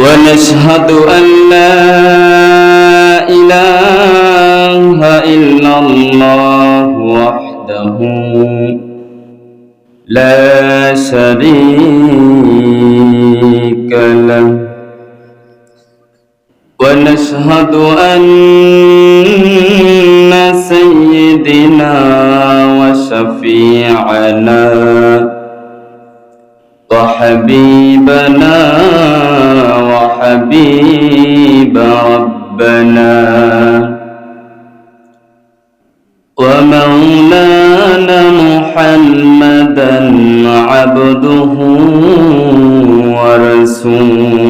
ونشهد أن لا إله إلا الله وحده لا شريك له ونشهد أن سيدنا وشفيعنا وحبيبنا وحبيب ربنا ومولانا محمدا عبده ورسوله.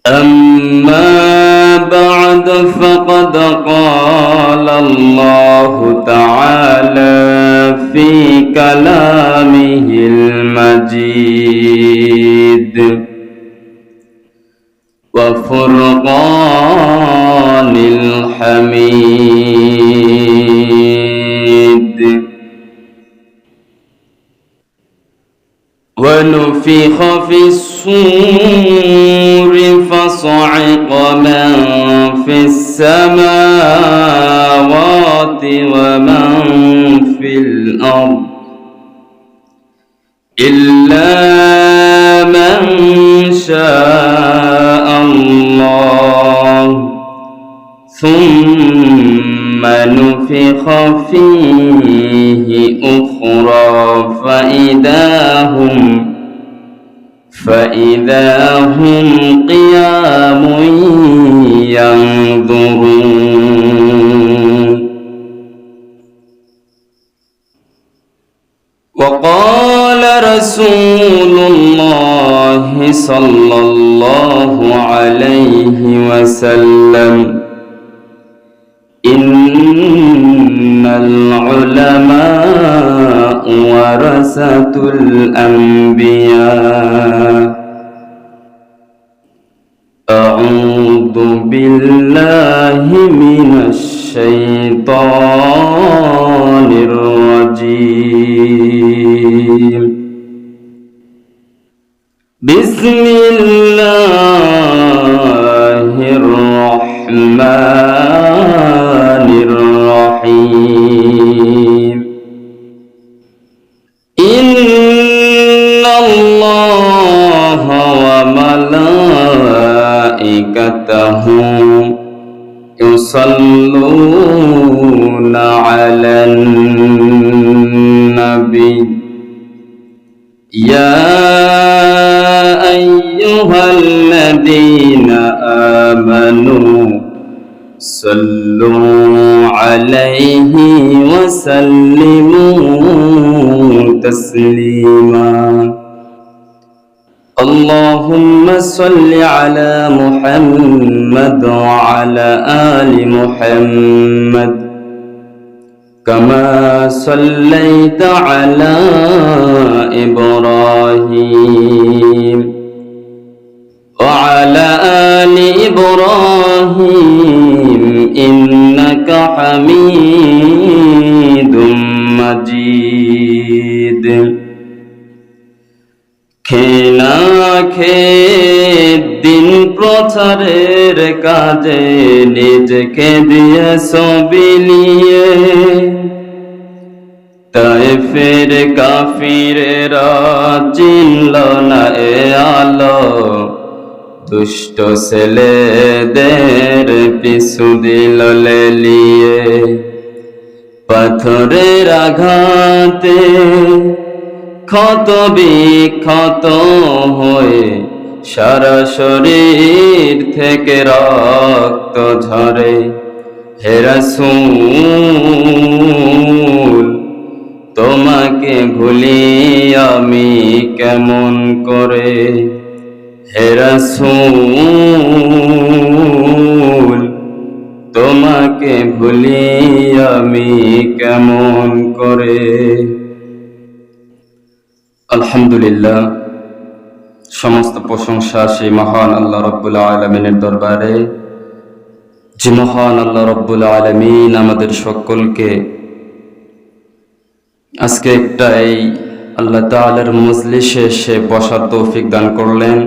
أما بعد فقد قال الله تعالى في كلامه المجيد وفرقان الحميد ونفخ في الصور فصعق من في السماوات ومن في الأرض إلا من شاء الله ثم نفخ فيه أخرى فإذا هم قيام ينظرون. وقال رسول الله صلى الله عليه وسلم إن العلماء ورثة الأنبياء. أعوذ بالله من الشيطان الرجيم. بسم الله الرحمن الرحيم. إن الله وملائكته يصلون على النبي يا أيها الذين آمنوا صلوا عليه وسلموا تسليما. اللهم صل على محمد وعلى آل محمد كما صليت على إبراهيم وعلى آل إبراهيم إنك حميد مجيد. খেনা দিন প্রচারের কাজে নিজেকে দিয়েছ বিলিয়ে, তায়েফের কাফিরেরা চিনল না এ আলো, দুষ্ট ছেলেদের পিছু দিল লেলিয়ে। পাথরের আঘাতে ক্ষত বিক্ষত হয়ে সারা শরীর থেকে রক্ত ঝরে। হে রাসূল তোমাকে ভুলি আমি কেমন করে। হে রাসূল তোমাকে ভুলি আমি কেমন করে। আলহামদুলিল্লাহ, সমস্ত প্রশংসা সেই মহান আল্লাহ রাব্বুল আলামিনের দরবারে, যে মহান আল্লাহ রাব্বুল আলামিন আমাদের সকলকে আজকে একটা এই আল্লাহ তাআলার মজলিসে এসে বসার তৌফিক দান করলেন।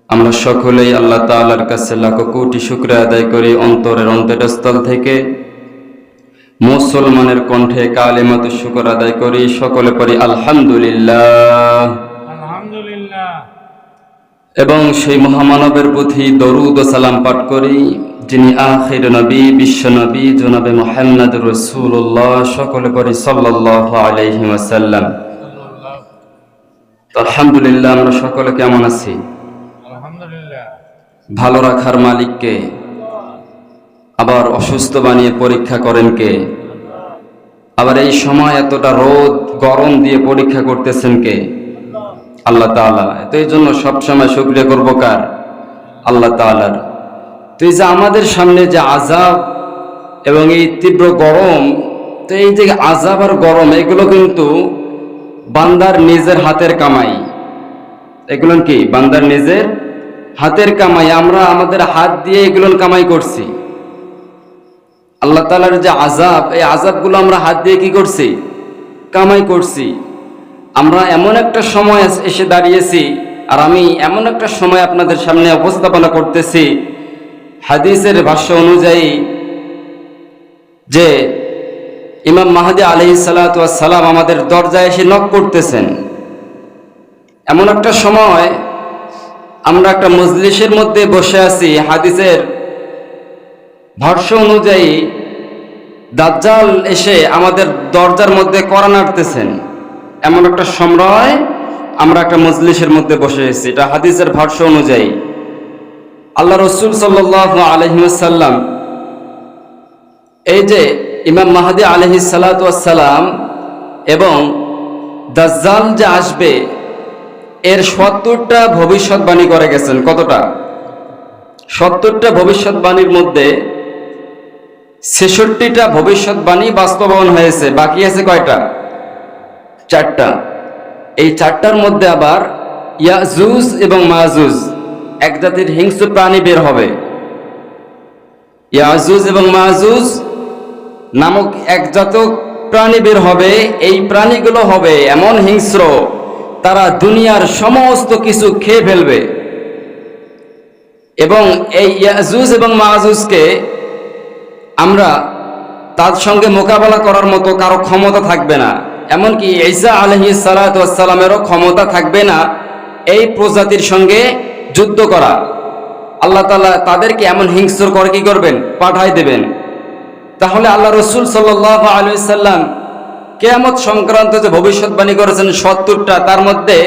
আমরা সকলেই আল্লাহ তাআলার কাছে লাখো কোটি শুকরিয়া আদায় করি অন্তরের অন্তরস্থল থেকে। মুসলমানের কণ্ঠে কালিমাতুশ শুকর আদায় করি, সকলে পড়ি আলহামদুলিল্লাহ। আলহামদুলিল্লাহ। এবং সেই মহামানবের প্রতি দরুদ ও সালাম পাঠ করি যিনি আখির নবী, বিশ্ব নবী জনাবে মুহাম্মদুর রাসূলুল্লাহ, সকলে পড়ি সাল্লাল্লাহু আলাইহি ওয়াসাল্লাম। তো আলহামদুলিল্লাহ, আমরা সকলে কেমন আছি? আলহামদুলিল্লাহ। ভালো রাখার মালিক কে? আবার অসুস্থ বানিয়ে পরীক্ষা করেন কে? আবার এই সময় এতটা রোদ গরম দিয়ে পরীক্ষা করতেছেন কে? আল্লাহ তাআলা। তো এই জন্য সবসময় শুকরিয়া করবো কার? আল্লাহ তাআলার। তো এই যে আমাদের সামনে যে আযাব এবং এই তীব্র গরম, তো এই যে আযাব আর গরম এগুলো কিন্তু বান্দার নিজের হাতের কামাই। এগুলো কি বান্দার নিজের হাতের কামাই? আমরা আমাদের হাত দিয়ে এগুলো কামাই করছি। আল্লাহ তাআলার যে আযাব, এই আযাবগুলো আমরা হাত দিয়ে কি করছি? কামাই করছি। আমরা এমন একটা সময় এসে দাঁড়িয়েছি, আর আমি এমন একটা সময় আপনাদের সামনে উপস্থাপনা করতেছি হাদিসের ভাষ্য অনুযায়ী যে ইমাম মাহদী আলাইহিস সালাতু ওয়াস সালাম আমাদের দরজায় এসে নক করতেছেন। এমন একটা সময় আমরা একটা মজলিসের মধ্যে বসে আছি, হাদিসের ভাষ্য অনুযায়ী দাজ্জাল এসে আমাদের দরজার মধ্যে কড়া নাড়তেছেন। এমন একটা সময় আমরা একটা মজলিসের মধ্যে বসে আছি, এটা হাদিসের ভাষ্য অনুযায়ী। আল্লাহ রাসূল সাল্লাল্লাহু আলাইহি ওয়াসাল্লাম এই যে ইমাম মাহদী আলাইহিস সালাতু ওয়াস সালাম এবং দাজ্জাল যে আসবে এর ৭০টা ভবিষ্যৎবাণী করে গেছেন। কতটা? ৭০টা ভবিষ্যৎবাণীর মধ্যে ৬৬টা ভবিষ্যৎবাণী বাস্তবায়ন হয়েছে, বাকি আছে কয়টা? ৪টা। এই ৪টার মধ্যে আবার ইয়াজুজ এবং মাজুজ এক জাতির হিংস্র প্রাণী বের হবে। ইয়াজুজ এবং মাজুজ নামক এক জাতক প্রাণী বের হবে। এই প্রাণীগুলো হবে এমন হিংস্র, তারা দুনিয়ার সমস্ত কিছু খেয়ে ফেলবে। এবং এই ইয়াজুজ এবং মাজুজকে আমরা তার সঙ্গে মোকাবেলা করার মতো কারো ক্ষমতা থাকবে না। এমনকি ঈসা আলাইহিস সালাতু ওয়াস সালামেরও ক্ষমতা থাকবে না এই প্রজাতির সঙ্গে যুদ্ধ করা। আল্লাহ তাআলা তাদেরকে এমন হিংস্র করে কি করবেন? পাঠাই দেবেন। তাহলে আল্লাহ রাসূল সাল্লাল্লাহু আলাইহি সাল্লাম কিয়ামত সংক্রান্ত যে ভবিষ্যৎবাণী করেছেন ৭০টা, তার মধ্যে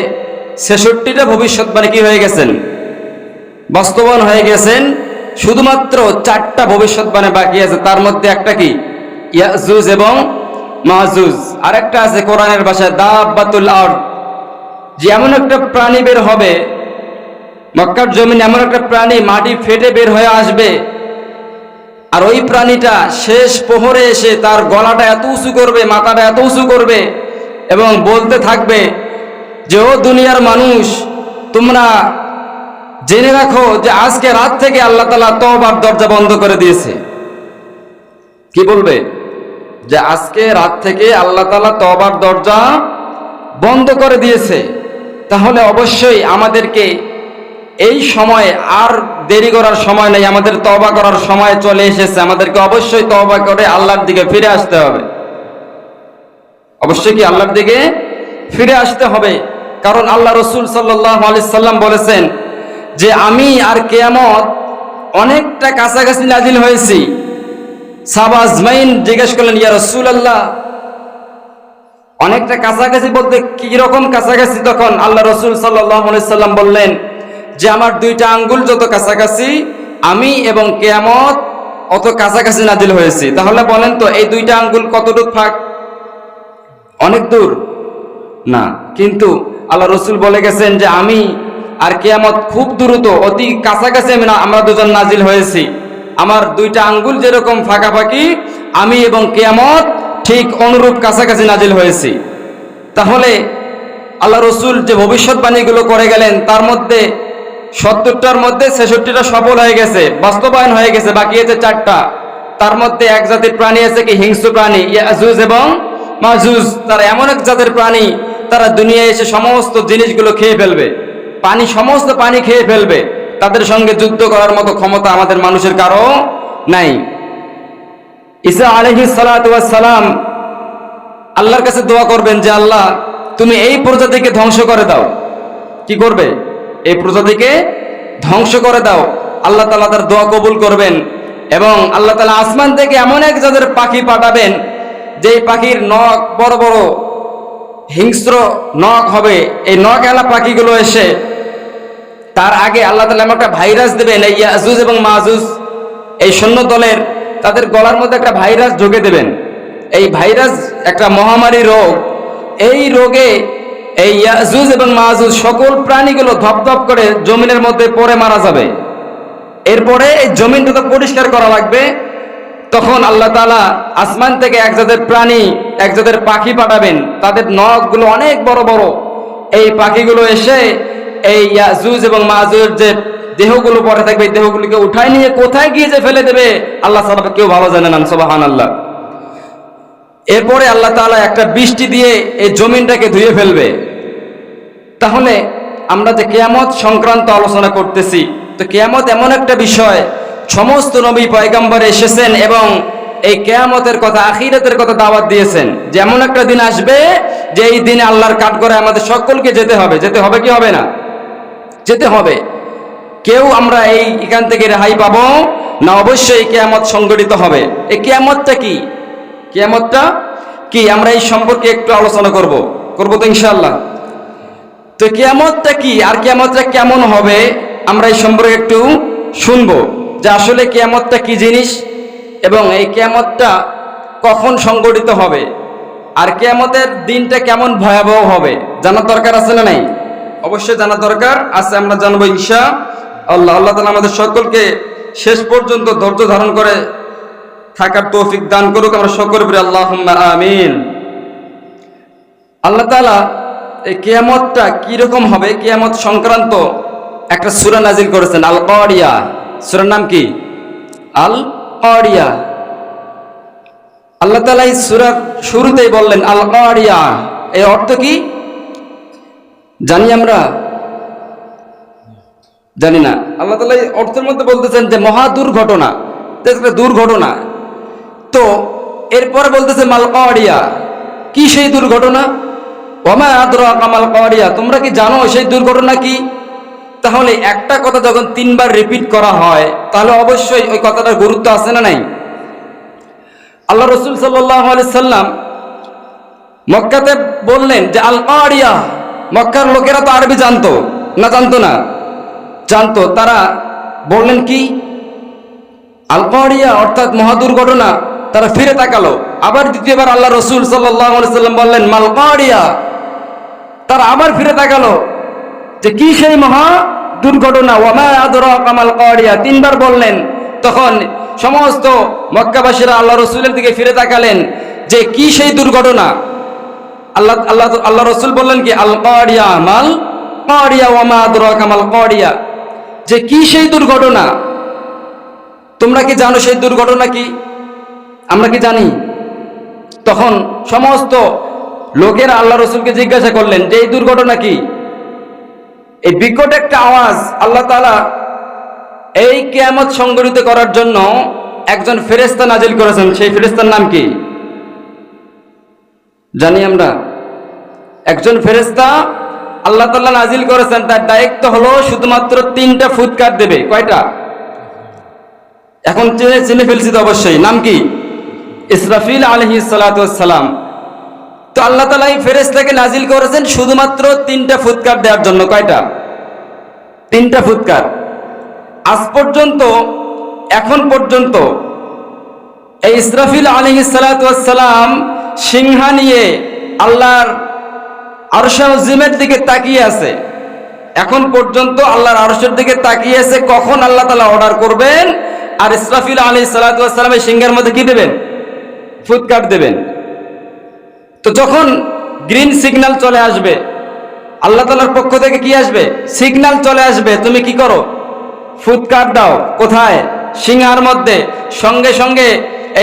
৬৬টা ভবিষ্যৎবাণী কি হয়ে গেছেন? বাস্তবায়ন হয়ে গেছেন। শুধুমাত্র ৪টা ভবিষ্যৎবাণী বাকি আছে, তার মধ্যে একটা কি? ইয়াজুজ এবং মাজুজ। আরেকটা আছে কোরআনের ভাষায় দাব্বাতুল আরদ, যে এমন একটা প্রাণী বের হবে মক্কার জমিনে, এমন একটা প্রাণী মাটি ফেটে বের হয়ে আসবে, আর ওই প্রাণীটা শেষ প্রহরে এসে তার গলাটা এত উঁচু করবে, মাথাটা এত উঁচু করবে এবং বলতে থাকবে যে ও দুনিয়ার মানুষ, তোমরা জেনে রাখো যে আজকে রাত থেকে আল্লাহ তাআলা তওবার দরজা বন্ধ করে দিয়েছে। কি বলবে? যে আজকে রাত থেকে আল্লাহ তাআলা তওবার দরজা বন্ধ করে দিয়েছে। তাহলে অবশ্যই আমাদেরকে এই সময়ে আর দেরি করার সময় নেই, আমাদের তওবা করার সময় চলে এসেছে। আমাদেরকে অবশ্যই তওবা করে আল্লাহর দিকে ফিরে আসতে হবে। অবশ্যই কি আল্লাহর দিকে ফিরে আসতে হবে, কারণ আল্লাহ রাসূল সাল্লাল্লাহু আলাইহি সাল্লাম বলেছেন যে আমি আর কিয়ামত অনেকটা কাছাকাছি নাজিল হয়েছি। সাহাবা আজমাইন জিজ্ঞেস করলেন, ইয়া রাসূলুল্লাহ, অনেকটা কাছাকাছি বলতে কি রকম কাছাকাছি? তখন আল্লাহ রাসূল সাল্লাল্লাহু আলাইহি সাল্লাম বললেন যে আমার 2টা আঙ্গুল যত কাছাকাছি আমি এবং কিয়ামত অত কাছাকাছি নাজিল হয়েছি। তাহলে বলেন তো এই 2টা আঙ্গুল কতটুকু ফাঁক? অনেক দূর না, কিন্তু আল্লাহ রাসূল বলে গেছেন যে আমি আর কিয়ামত খুব দ্রুত, অতি কাছাকাছি আমরা দুজন নাজিল হয়েছি। আমার 2টা আঙ্গুল যেরকম ফাঁকাফাঁকি, আমি এবং কিয়ামত ঠিক অনুরূপ কাছাকাছি নাজিল হয়েছি। তাহলে আল্লাহ রাসূল যে ভবিষ্যৎবাণীগুলো করে গেলেন তার মধ্যে ৭০টার মধ্যে ৬৬টা সফল হয়ে গেছে, বাস্তবায়ন হয়ে গেছে, বাকি আছে ৪টা। তার মধ্যে এক জাতির প্রাণী আছে কি? হিংস্র প্রাণী, ইয়াজুজ এবং মাজুজ, তারা এমন এক জাতের প্রাণী, তারা দুনিয়ায় এসে সমস্ত জিনিসগুলো খেয়ে ফেলবে, সমস্ত পানি খেয়ে ফেলবে। তাদের সঙ্গে যুদ্ধ করার মতো ক্ষমতা আমাদের মানুষের কারো নাই। ঈসা আলাইহিস সালাতু ওয়াস সালাম আল্লাহর কাছে দোয়া করবেন যে আল্লাহ তুমি এই প্রজাতিকে ধ্বংস করে দাও। কি করবে? এই প্রজাতিকে ধ্বংস করে দাও। আল্লাহ তাআলা তার দোয়া কবুল করবেন এবং আল্লাহ তাআলা আসমান থেকে এমন এক জাতের পাখি পাঠাবেন, যেই পাখির নখ বড় বড় হিংস্র নখ হবে। এই নখ এলা পাখিগুলো এসে তার আগে আল্লাহ তাআলা এমন একটা ভাইরাস দেবেন, এই ইয়াজুজ এবং মাজুজ এই সৈন্য দলের তাদের গলার মধ্যে একটা ভাইরাস ঢুকে দেবেন। এই ভাইরাস একটা মহামারী রোগ। এই রোগে এই ইয়াজুজ এবং মাজুজ সকল প্রাণীগুলো ধপধপ করে জমিনের মধ্যে পড়ে মারা যাবে। এরপরে এই জমিনটা তো পরিষ্কার করা লাগবে। তখন আল্লাহ তাআলা আসমান থেকে এক জাতের প্রাণী, এক জাতের পাখি পাঠাবেন, তাদের নখগুলো অনেক বড় বড়। এই পাখিগুলো এসে এই ইয়াজুজ এবং মাজুজের যে দেহগুলো পড়ে থাকবে, এই দেহগুলোকে উঠায় নিয়ে কোথায় গিয়ে যে ফেলে দেবে আল্লাহ ছাড়া কেউ ভালো জানে না। সুবহানাল্লাহ। এরপরে আল্লাহ তাআলা একটা বৃষ্টি দিয়ে এই জমিনটাকে ধুয়ে ফেলবে। তাহলে আমরা যে কিয়ামত সংক্রান্ত আলোচনা করতেছি, তো কিয়ামত এমন একটা বিষয়, সমস্ত নবী পয়গম্বর এসেছেন এবং এই কিয়ামতের কথা, আখিরাতের কথা দাওয়াত দিয়েছেন যে এমন একটা দিন আসবে যে এই দিনে আল্লাহর কাঠগড়ায় আমাদের সকলকে যেতে হবে। যেতে হবে কি হবে না? যেতে হবে। কেউ আমরা এখান থেকে রেহাই পাবো না, অবশ্যই কিয়ামত সংঘটিত হবে। এই কিয়ামতটা কি? কিয়ামতটা কি আমরা এই সম্পর্কে একটু আলোচনা করব তো ইনশাআল্লাহ। তো কিয়ামতটা কি আর কিয়ামতটা কেমন হবে আমরা এই সম্পর্কে একটু শুনবো, যে আসলে কিয়ামতটা কি জিনিস এবং এই কিয়ামতটা কখন সংঘটিত হবে আর কিয়ামতের দিনটা কেমন ভয়াবহ হবে জানার দরকার আছে না নাই? অবশ্যই জানার দরকার আছে। আমরা জানবো ইনশাআল্লাহ। আল্লাহ তাআলা আমাদের সকলকে শেষ পর্যন্ত ধৈর্য ধারণ করে থাকার তৌফিক দান করুক। আমরা সকলে বলি আল্লাহুম্মা আমিন। আল্লাহ তাআলা এই কিয়ামতটা কিরকম হবে, কিয়ামত সংক্রান্ত একটা সূরা নাজিল করেছেন, আল কারিয়া। সূরার নাম কি? আল কারিয়া। আল্লাহ তাআলা এই সূরার শুরুতেই বললেন আল কারিয়া। এর অর্থ কি জানি আমরা? জানি না। আল্লাহ তাআলা এই অর্থের মধ্যে বলতেছেন যে মহা দুর্ঘটনা, একটা দুর্ঘটনা। তো এরপরে বলতেছে মাল কারিয়া, কি সেই দুর্ঘটনা? ওমা আদরাকা মাল কারিয়া, তোমরা কি জানো সেই দুর্ঘটনা কি? তাহলে একটা কথা যখন তিনবার রিপিট করা হয় তাহলে অবশ্যই ওই কথাটার গুরুত্ব আছে না নাই? আল্লাহ রাসূল সাল্লাল্লাহু আলাইহি সাল্লাম মক্কাতে বললেন যে আল কারিয়া। মক্কার লোকেরা তো আরবি জানতো না? জানতো না? জানতো। তারা বললেন কি? আল কারিয়া অর্থাৎ মহা দুর্ঘটনা। তারা ফিরে তাকালো। আবার দ্বিতীয়বার আল্লাহ রাসূল সাল্লাল্লাহু আলাইহি সাল্লাম বললেন মাল কারিয়া। তারা আবার ফিরে তাকালো যে কি সেই মহা দুর্ঘটনা। ওয়ামা আদরাকা মাল কারিয়া, তিনবার বললেন। তখন সমস্ত মক্কাবাসীরা আল্লাহ রাসূলের দিকে ফিরে তাকালেন যে কি সেই দুর্ঘটনা। আল্লাহ রাসূল বললেন কি আল কারিয়া মাল কারিয়া ওয়ামা আদরাকা মাল কারিয়া, যে কি সেই দুর্ঘটনা, তোমরা কি জানো সেই দুর্ঘটনা কি? আমরা কি জানি? তখন সমস্ত লোকেরা আল্লাহ রাসূলকে জিজ্ঞাসা করলেন যে এই দুর্ঘটনা কি? এই বিকট একটা আওয়াজ আল্লাহ তাআলা এই কিয়ামত সংঘটিত করার জন্য একজন ফেরেশতা নাজিল করেছেন। সেই ফেরেশতার নাম কি জানি আমরা? একজন ফেরেশতা আল্লাহ তাআলা নাজিল করেছেন, তার দায়িত্ব হলো শুধুমাত্র 3টা ফুৎকার দেবে। কয়টা? এখন চিনে ফেলছি তো অবশ্যই। নাম কি? ইসরাফিল আলাইহিস সালাতু ওয়াস সালাম। তো আল্লাহ তাআলা এই ফেরেশতাকে নাজিল করেছেন শুধুমাত্র 3টা ফুৎকার দেওয়ার জন্য। কয়টা? 3টা ফুৎকার। আজ পর্যন্ত, এখন পর্যন্ত এই ইসরাফিল আলাইহিস সালাতু ওয়াস সালাম সিংহা নিয়ে আল্লাহর আরশে আজিমের দিকে তাকিয়ে আছে। এখন পর্যন্ত আল্লাহর আরশের দিকে তাকিয়ে আছে কখন আল্লাহ তাআলা অর্ডার করবেন আর ইসরাফিল আলাইহিস সালাতু ওয়াস সালামের সিংহের মধ্যে কি দেবেন? ফুৎকার দেবেন। তো যখন গ্রিন সিগন্যাল চলে আসবে, আল্লাহ তাআলার পক্ষ থেকে কি আসবে? সিগন্যাল চলে আসবে, তুমি কি করো? ফুৎকার দাও। কোথায়? সিংহার মধ্যে। সঙ্গে সঙ্গে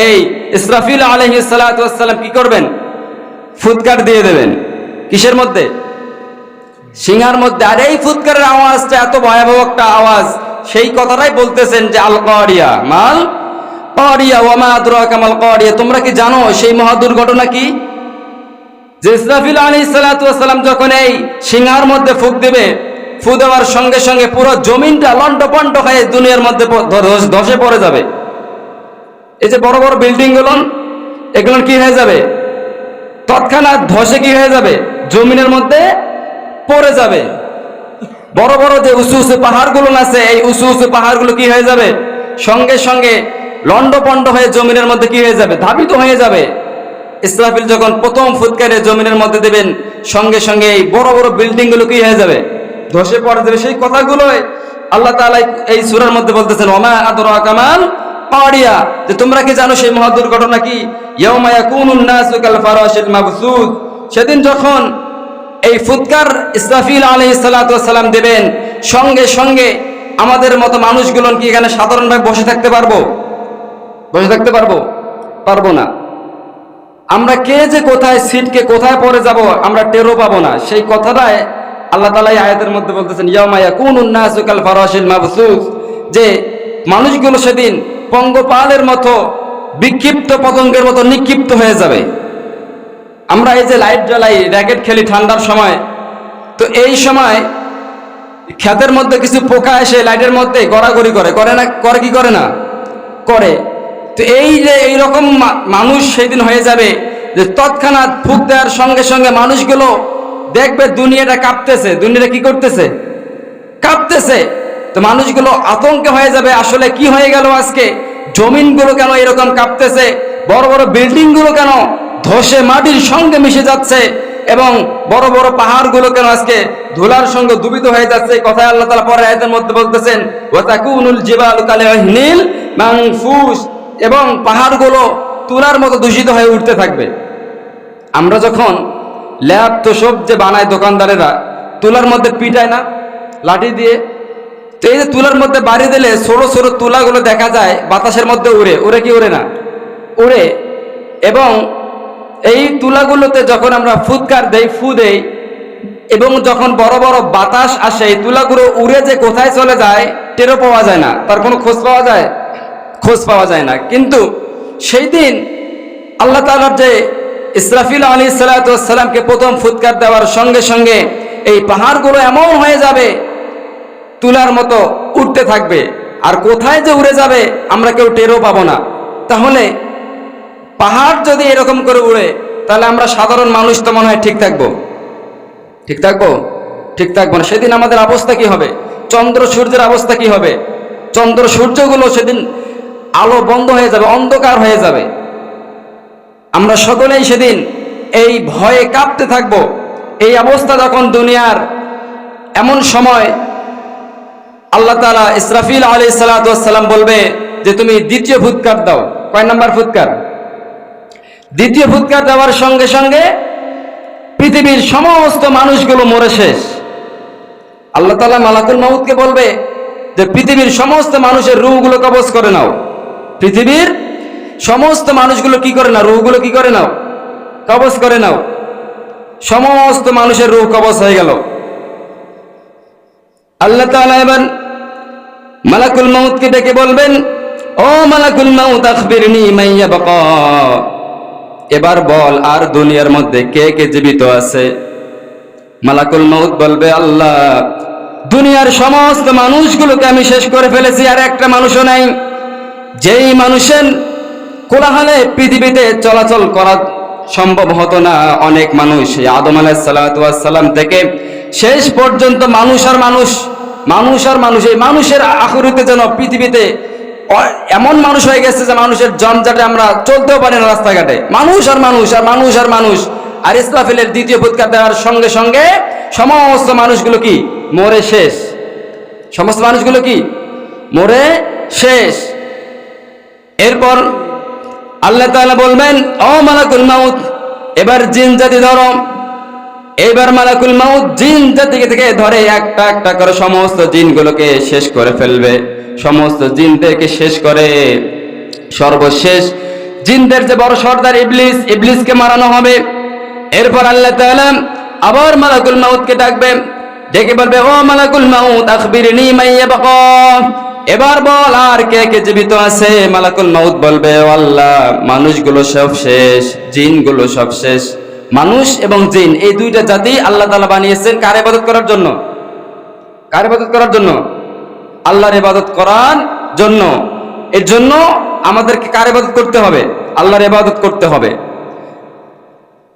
এই ইসরাফিল আলাইহিস সালাতু ওয়াস সালাম কি করবেন? ফুৎকার দিয়ে দেবেন। কিসের মধ্যে? সিংহার মধ্যে। আর এই ফুৎকারের আওয়াজটা এত ভয়াবহ একটা আওয়াজ, সেই কথাটাই বলতেছেন যে আল কারিয়া মাল কারিয়া ওয়া মা আদরাকা মাল কারিয়া, তোমরা কি জানো সেই মহা দুর্ঘটনা কি? যে ইসরাফিল আলাইহিস সালাতু ওয়াস সালাম যখন এই সিংহার মধ্যে ফুঁক দেবে, ফু দেওয়ার সঙ্গে সঙ্গে পুরো জমিনটা লন্ডপন্ড হয়ে দুনিয়ার মধ্যে ধসে পড়ে যাবে। এই যে বড় বড় বিল্ডিং গুলো, এগুলো কি হয়ে যাবে? তৎক্ষণাৎ ধসে কি হয়ে যাবে? জমিনের মধ্যে পড়ে যাবে। বড় বড় যে উঁচু উঁচু পাহাড়গুলো আছে, এই উঁচু উঁচু পাহাড়গুলো কি হয়ে যাবে? সঙ্গে সঙ্গে লন্ডপন্ড হয়ে জমিনের মধ্যে কি হয়ে যাবে? ধাবিত হয়ে যাবে। ইসরাফিল যখন প্রথম ফুৎকারে জমিনের মধ্যে দেবেন, সঙ্গে সঙ্গে এই বড় বড় বিল্ডিং গুলো কি হয়ে যাবে? ধসে পড়ে যাবে। সেই কথাগুলো আল্লাহ তাআলা এই সূরার মধ্যে বলতেছেন ওয়া মা আদরাকা মাল কারিয়া, যে তোমরা কি জানো সেই মহা দুর্ঘটনা কি? ইয়াউমা ইয়াকুনুন নাসু কাল ফারাশিল মাবসুস, সেদিন যখন এই ফুৎকার ইসরাফিল আলাইহিস সালাতু ওয়াস সালাম দেবেন, সঙ্গে সঙ্গে আমাদের মতো মানুষগুলো কি এখানে সাধারণভাবে বসে থাকতে পারবো? বসে থাকতে পারবো? পারবো না। আমরা কে যে কোথায় সিটকে কোথায় পড়ে যাব আমরা টেরও পাবো না। সেই কথাটাই আল্লাহ তাআলা এই আয়াতের মধ্যে বলতেছেন ইয়াউমা ইয়াকুনুন নাসু কাল ফারাশিল মাবসুস, যে মানুষগুলো সেদিন পঙ্গপালের মতো, বিক্ষিপ্ত পতঙ্গের মতো নিক্ষিপ্ত হয়ে যাবে। আমরা এই যে লাইট জ্বালাই, র্যাকেট খেলি ঠান্ডার সময়, তো এই সময় ক্ষেতের মধ্যে কিছু পোকা এসে লাইটের মধ্যে গড়াগড়ি করে, করে না? করে কি করে না? করে। তো এই যে এইরকম মানুষ সেই দিন হয়ে যাবে যে তৎক্ষণাৎ ফুঁক দেওয়ার সঙ্গে সঙ্গে মানুষগুলো দেখবে দুনিয়াটা কাঁপতেছে। দুনিয়াটা কি করতেছে? কাঁপতেছে। তো মানুষগুলো আতঙ্কে হয়ে যাবে, আসলে কি হয়ে গেল আজকে? জমিনগুলো কেন এরকম কাঁপতেছে? বড় বড় বিল্ডিং গুলো কেন ধসে মাটির সঙ্গে মিশে যাচ্ছে? এবং বড় বড় পাহাড়গুলো কেন আজকে ধুলার সঙ্গে দুবিত হয়ে যাচ্ছে? এই কথায় আল্লাহ তাআলা পরের আয়াতের মধ্যে বলতেছেন ওয়া তাকুনুল জিবালু কালইহনিল মানফুস, এবং পাহাড়গুলো তুলার মতো দূষিত হয়ে উঠতে থাকবে। আমরা যখন ল্যাব তোষক যে বানায় দোকানদারেরা, তুলার মধ্যে পিটায় না লাঠি দিয়ে, তো এই যে তুলার মধ্যে বাড়ি দিলে ছোট ছোট তুলাগুলো দেখা যায় বাতাসের মধ্যে উড়ে। উড়ে কি উড়ে না? উড়ে। এবং এই তুলাগুলোতে যখন আমরা ফুৎকার দেই, ফু দেই, এবং যখন বড় বড় বাতাস আসে, এই তুলাগুলো উড়ে যে কোথায় চলে যায় টেরও পাওয়া যায় না। তার কোনো খোঁজ পাওয়া যায়? খোঁজ পাওয়া যায় না। কিন্তু সেই দিন আল্লাহ তাআলার যে ইসরাফিল আলাইহিস সালাতু ওয়াস সালামকে প্রথম ফুৎকার দেওয়ার সঙ্গে সঙ্গে এই পাহাড়গুলো এমন হয়ে যাবে তুলার মতো উঠতে থাকবে, আর কোথায় যে উড়ে যাবে আমরা কেউ টেরও পাবো না। তাহলে পাহাড় যদি এরকম করে উড়ে, তাহলে আমরা সাধারণ মানুষ তো মনে হয় ঠিক থাকবো? ঠিক থাকবো? ঠিক থাকবো না। সেদিন আমাদের অবস্থা কি হবে? চন্দ্র সূর্যের অবস্থা কি হবে? চন্দ্র সূর্যগুলো সেদিন আলো বন্ধ হয়ে যাবে, অন্ধকার হয়ে যাবে। আমরা সকলেই সেদিন এই ভয়ে কাঁপতে থাকবো। এই অবস্থা যখন দুনিয়ার, এমন সময় আল্লাহ তাআলা ইসরাফিল আলাইহিস সালাতু ওয়াস সালাম বলবে যে তুমি দ্বিতীয় ফুৎকার দাও। কয় নাম্বার ফুৎকার? দ্বিতীয় ফুৎকার দেওয়ার সঙ্গে সঙ্গে পৃথিবীর সমস্ত মানুষগুলো মরে শেষ। আল্লাহ তাআলা মালাকুল মাউতকে বলবে যে পৃথিবীর সমস্ত মানুষের রূহগুলো কবজ করে নাও। পৃথিবীর সমস্ত মানুষগুলো কি করে নাও? রূহগুলো কি করে নাও? কবজ করে নাও। সমস্ত মানুষের রূহ কবজ হয়ে গেল। আল্লাহ তাআলা এবার মালাকুল মাউতকে ডেকে বলবেন ও মালাকুল মাউত আখবিরনি মান ইয়াবকা, এবার বল আর দুনিয়ার মধ্যে কে কে জীবিত আছে? মালাকুল মাউত বলবে আল্লাহ, দুনিয়ার সমস্ত মানুষগুলোকে আমি শেষ করে ফেলেছি, আর একটা মানুষও নাই। যেই মানুষের কোলাহলে পৃথিবীতে চলাচল করা সম্ভব হতো না, অনেক মানুষ আদম আলাইহিস সালাতু ওয়াস সালাম থেকে শেষ পর্যন্ত মানুষ আর মানুষ, মানুষ আর মানুষ, এই মানুষের আখরিতে যেন পৃথিবীতে এমন মানুষ হয়ে গেছে যে মানুষের জঞ্জাটে আমরা চলতেও পারি না রাস্তাঘাটে। মানুষ আর মানুষ আর মানুষ আর মানুষ। আর ইসরাফিলের দ্বিতীয় ফুৎকার দেওয়ার সঙ্গে সঙ্গে সমস্ত মানুষগুলো কি মরে শেষ। সমস্ত মানুষগুলো কি মরে শেষ। এরপর আল্লাহ তাআলা বলবেন ও মালাকুল মাউত, এবার জিন জাতি ধরো। এবার মালাকুল মাউত জিন জাতিকে থেকে ধরে একটা একটা করে সমস্ত জিনগুলোকে শেষ করে ফেলবে। সমস্ত জিনদেরকে শেষ করে সর্বশেষ জিনদের যে বড় সর্দার ইবলিস, ইবলিসকে মারানো হবে। এরপর আল্লাহ তাআলা আবার মালাকুল মাউতকে ডাকবে, ডেকে বলবে, ও মালাকুল মাউত আখবিরনি মান ইয়াবকা, এবার বল আর কে কে জীবিত আছে। মালাকুল মাউত বলবে, ও আল্লাহ, মানুষগুলো সব শেষ, জিনগুলো সব শেষ। মানুষ এবং জিন এই দুইটা জাতি আল্লাহ তাআলা বানিয়েছেন কার ইবাদত করার জন্য? কার ইবাদত করার জন্য? আল্লাহর ইবাদত করার জন্য। এর জন্য আমাদেরকে কার ইবাদত করতে হবে? আল্লাহর ইবাদত করতে হবে।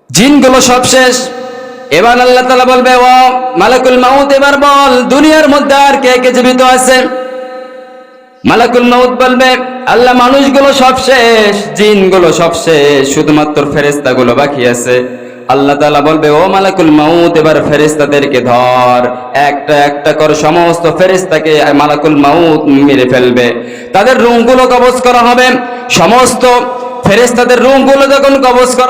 জিনগুলো সব শেষ। এবার আল্লাহ তাআলা বলবে, ও মালাকুল মাউত, এবার বল দুনিয়ার মধ্যে আর কে কে জীবিত আছে। মালাকুল মাউত বলবে, আল্লাহ, মানুষগুলো সব শেষ, জিনগুলো সব শেষ, শুধুমাত্র ফেরেশতাগুলো বাকি আছে। আল্লাহ তাআলা বলবে, ও মালাকুল মাউত, এবার ফেরেশতাদেরকে ধর, একটা একটা করে সমস্ত ফেরেশতাকে মালাকুল মাউত মেরে ফেলবে। তাদের রূহগুলো কবজ করা হবে। সমস্ত ফেরেশতাদের রূহগুলো যখন কবজ করা